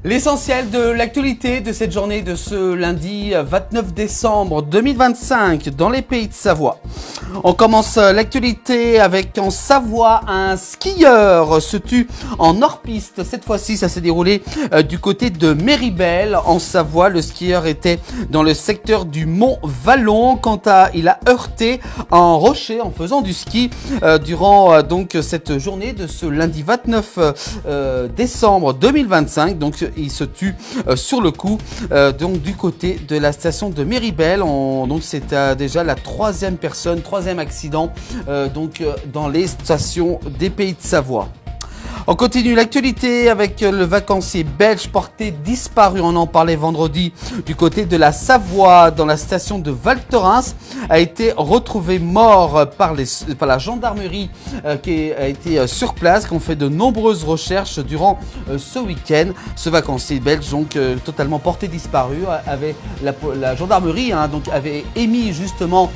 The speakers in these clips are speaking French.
L'essentiel de l'actualité de cette journée de ce lundi 29 décembre 2025 dans les pays de Savoie. On commence l'actualité avec en Savoie un skieur se tue en hors-piste. Cette fois-ci, ça s'est déroulé du côté de Méribel en Savoie. Le skieur était dans le secteur du Mont Vallon quand il a heurté un rocher en faisant du ski durant donc cette journée de ce lundi 29 décembre 2025. Donc il se tue sur le coup donc du côté de la station de Méribel. Donc c'est déjà la troisième accident dans les stations des pays de Savoie. On continue l'actualité avec le vacancier belge porté disparu. On en parlait vendredi du côté de la Savoie dans la station de Val Thorens. A été retrouvé mort par la gendarmerie qui a été sur place, qui ont fait de nombreuses recherches durant ce week-end. Ce vacancier belge donc totalement porté disparu avait la gendarmerie avait émis justement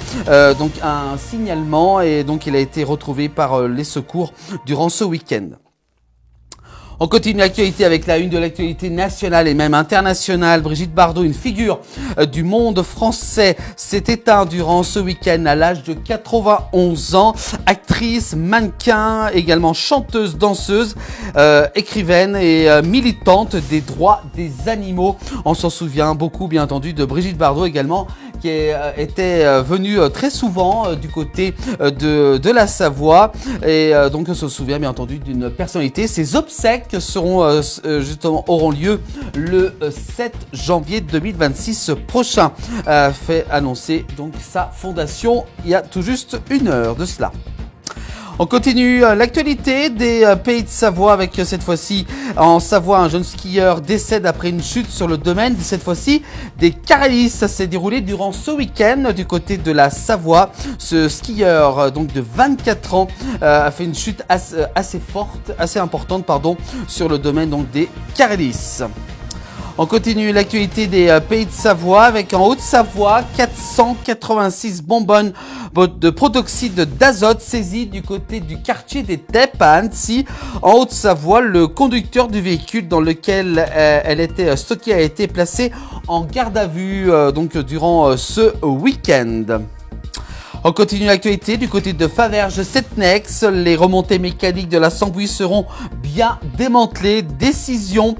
donc un signalement et donc il a été retrouvé par les secours durant ce week-end. On continue l'actualité avec la une de l'actualité nationale et même internationale. Brigitte Bardot, une figure du monde français, s'est éteinte durant ce week-end à l'âge de 91 ans. Actrice, mannequin, également chanteuse, danseuse, écrivaine et militante des droits des animaux. On s'en souvient beaucoup, bien entendu, de Brigitte Bardot également, qui était venue très souvent du côté de la Savoie. Et donc on se souvient bien entendu d'une personnalité. Ses obsèques auront lieu le 7 janvier 2026 prochain. Fait annoncer donc sa fondation il y a tout juste une heure de cela. On continue l'actualité des pays de Savoie avec cette fois-ci en Savoie un jeune skieur décède après une chute sur le domaine cette fois-ci des Carélis. Ça s'est déroulé durant ce week-end du côté de la Savoie. Ce skieur donc de 24 ans a fait une chute assez importante sur le domaine donc des Carélis. On continue l'actualité des pays de Savoie avec en Haute-Savoie 486 bonbonnes de protoxyde d'azote saisies du côté du quartier des Teppes à Annecy. En Haute-Savoie, le conducteur du véhicule dans lequel elle était stockée a été placé en garde à vue durant ce week-end. On continue l'actualité du côté de Faverges-Setnex. Les remontées mécaniques de la Sambouille seront bien démantelées. Décision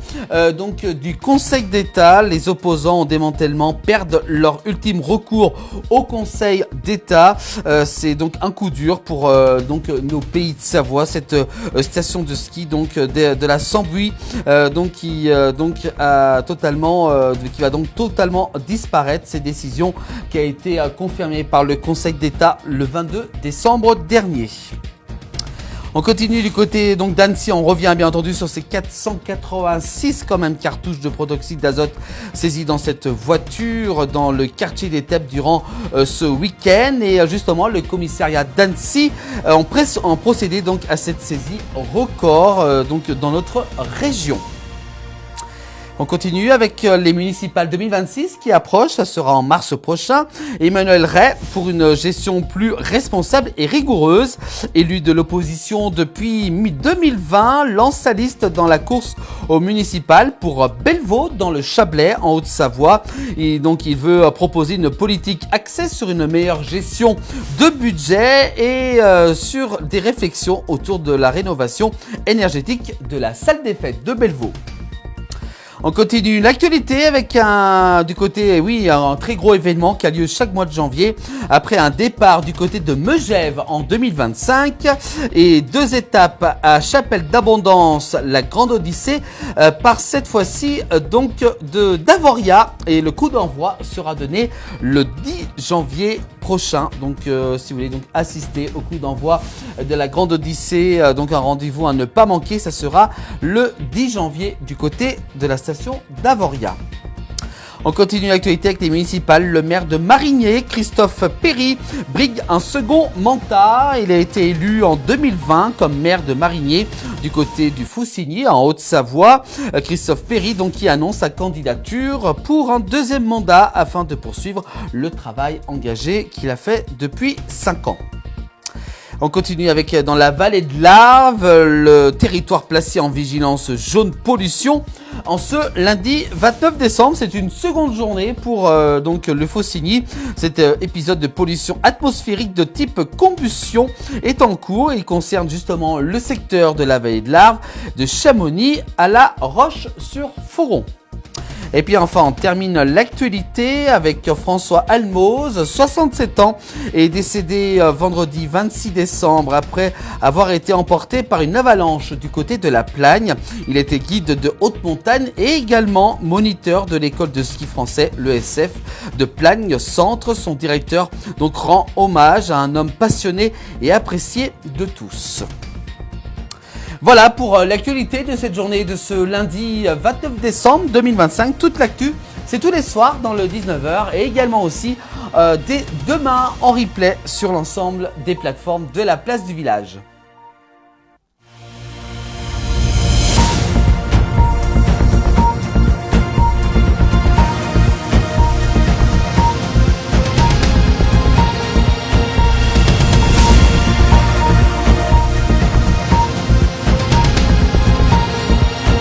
du Conseil d'État. Les opposants au démantèlement perdent leur ultime recours au Conseil d'État. C'est donc un coup dur pour nos pays de Savoie. Cette station de ski de la Sambouille qui va donc totalement disparaître. Cette décision qui a été confirmée par le Conseil d'État le 22 décembre dernier. On continue du côté d'Annecy, on revient bien entendu sur ces 486 quand même cartouches de protoxyde d'azote saisies dans cette voiture dans le quartier des Teppes durant ce week-end. Et justement, le commissariat d'Annecy ont procédé donc à cette saisie record dans notre région. On continue avec les municipales 2026 qui approchent, ça sera en mars prochain. Emmanuel Ray, pour une gestion plus responsable et rigoureuse, élu de l'opposition depuis 2020, lance sa liste dans la course aux municipales pour Bellevaux dans le Chablais en Haute-Savoie. Et donc il veut proposer une politique axée sur une meilleure gestion de budget et sur des réflexions autour de la rénovation énergétique de la salle des fêtes de Bellevaux. On continue l'actualité avec un très gros événement qui a lieu chaque mois de janvier après un départ du côté de Megève en 2025 et 2 étapes à Chapelle d'Abondance, la Grande Odyssée par cette fois-ci d'Avoria et le coup d'envoi sera donné le 10 janvier prochain. Donc si vous voulez assister au coup d'envoi de la Grande Odyssée, un rendez-vous à ne pas manquer, ça sera le 10 janvier du côté de la station d'Avoria. On continue l'actualité avec les municipales. Le maire de Marigné, Christophe Perry, brigue un second mandat. Il a été élu en 2020 comme maire de Marigné du côté du Faucigny en Haute-Savoie. Christophe Perry qui annonce sa candidature pour un deuxième mandat afin de poursuivre le travail engagé qu'il a fait depuis 5 ans. On continue avec dans la vallée de l'Arve, le territoire placé en vigilance jaune pollution. En ce lundi 29 décembre, c'est une seconde journée pour donc le Faucigny. Cet épisode de pollution atmosphérique de type combustion est en cours. Il concerne justement le secteur de la vallée de l'Arve, de Chamonix à la Roche-sur-Foron. Et puis enfin, on termine l'actualité avec François Almoz, 67 ans, est décédé vendredi 26 décembre après avoir été emporté par une avalanche du côté de la Plagne. Il était guide de haute montagne et également moniteur de l'école de ski français, l'ESF de Plagne Centre. Son directeur donc rend hommage à un homme passionné et apprécié de tous. Voilà pour l'actualité de cette journée de ce lundi 29 décembre 2025. Toute l'actu, c'est tous les soirs dans le 19h et également aussi dès demain en replay sur l'ensemble des plateformes de la place du village.